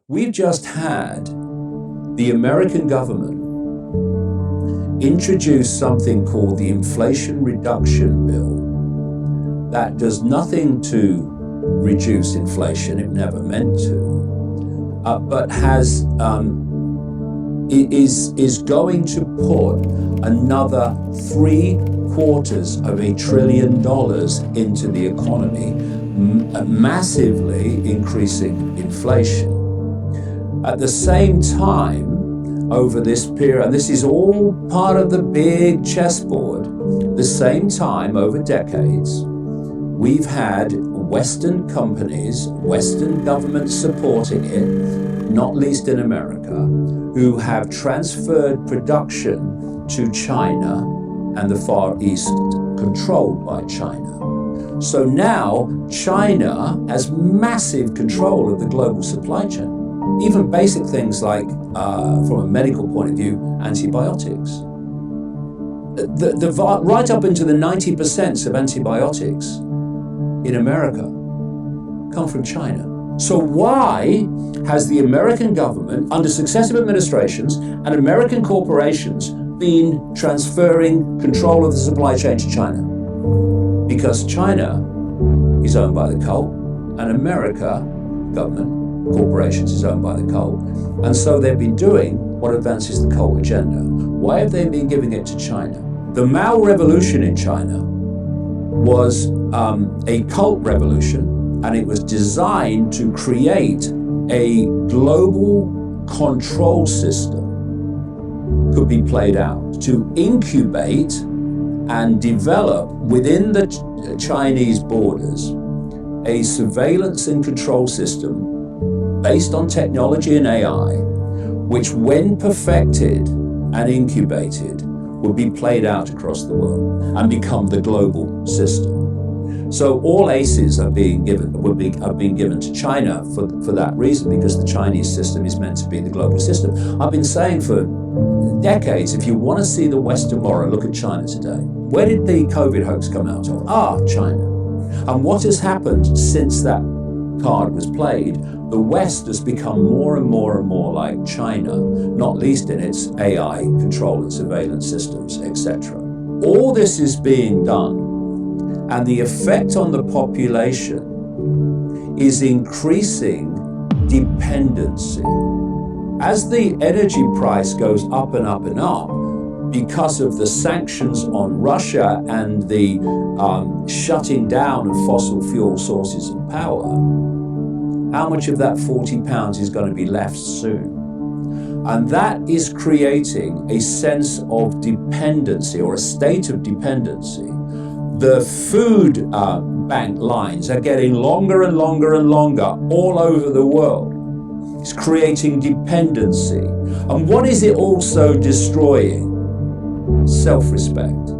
We've just had the American government introduce something called the Inflation Reduction Bill that does nothing to reduce inflation, it never meant to, but is going to put another $750 billion into the economy, massively increasing inflation. At the same time, over this period, and this is all part of the big chessboard, the same time over decades, we've had Western companies, Western governments supporting it, not least in America, who have transferred production to China and the Far East, controlled by China. So now China has massive control of the global supply chain. Even basic things like, from a medical point of view, antibiotics. Right up into the 90% of antibiotics in America come from China. So why has the American government, under successive administrations and American corporations, been transferring control of the supply chain to China? Because China is owned by the cult, and America, government, corporations, is owned by the cult. And so they've been doing what advances the cult agenda. Why have they been giving it to China? The Mao Revolution in China was a cult revolution, and it was designed to create a global control system could be played out, to incubate and develop within the Chinese borders a surveillance and control system based on technology and AI, which when perfected and incubated would be played out across the world and become the global system. So all aces are being given to China for that reason, because the Chinese system is meant to be the global system. I've been saying for decades, if you want to see the West tomorrow, look at China today. Where did the COVID hoax come out of? China. And what has happened since that card was played? The West has become more and more and more like China, not least in its AI control and surveillance systems, etc. All this is being done, and the effect on the population is increasing dependency. As the energy price goes up and up and up, because of the sanctions on Russia and the shutting down of fossil fuel sources of power, how much of that £40 is going to be left soon? And that is creating a sense of dependency, or a state of dependency. The food bank lines are getting longer and longer and longer all over the world. It's creating dependency. And what is it also destroying? Self-respect.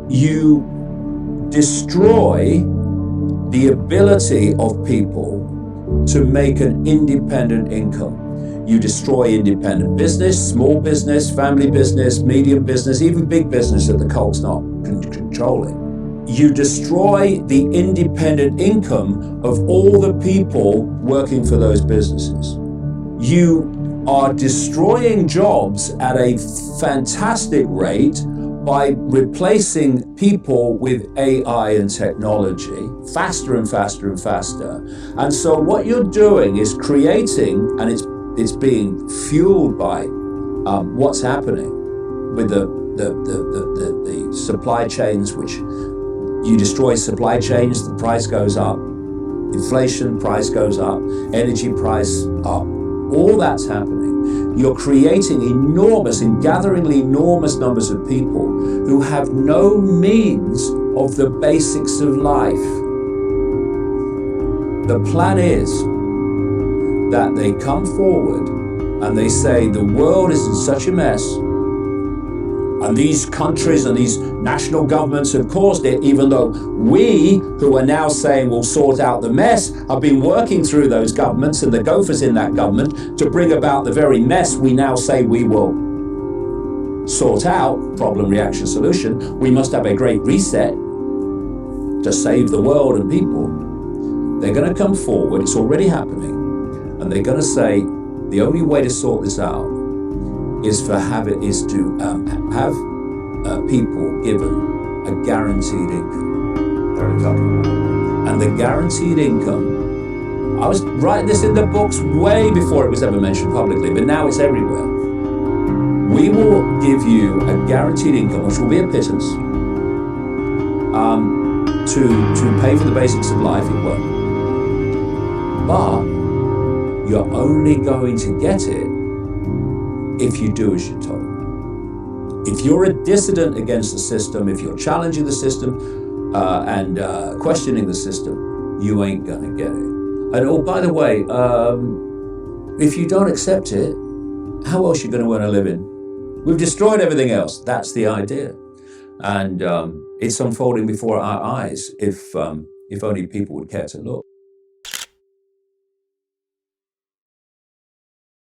You destroy the ability of people to make an independent income. You destroy independent business, small business, family business, medium business, even big business that the cult's not controlling. You destroy the independent income of all the people working for those businesses. You are destroying jobs at a fantastic rate by replacing people with AI and technology faster and faster and faster. And so what you're doing is creating, and it's being fueled by what's happening with the supply chains, which you destroy supply chains, the price goes up, inflation, price goes up, energy price up. All that's happening. You're creating enormous and gatheringly enormous numbers of people who have no means of the basics of life. The plan is that they come forward and they say the world is in such a mess, and these countries and these national governments have caused it, even though we, who are now saying we'll sort out the mess, have been working through those governments and the gophers in that government to bring about the very mess we now say we will sort out. Problem, reaction, solution. We must have a great reset to save the world and people. They're going to come forward, it's already happening, and they're going to say, The only way to sort this out is to have people given a guaranteed income. There are a couple. And the guaranteed income, I was writing this in the books way before it was ever mentioned publicly, but now it's everywhere. We will give you a guaranteed income, which will be a pittance, to pay for the basics of life. It won't. But you're only going to get it if you do as you're told. If you're a dissident against the system, if you're challenging the system and questioning the system, you ain't gonna get it. And oh, by the way, if you don't accept it, how else are you gonna earn a living? We've destroyed everything else. That's the idea. And it's unfolding before our eyes if only people would care to look.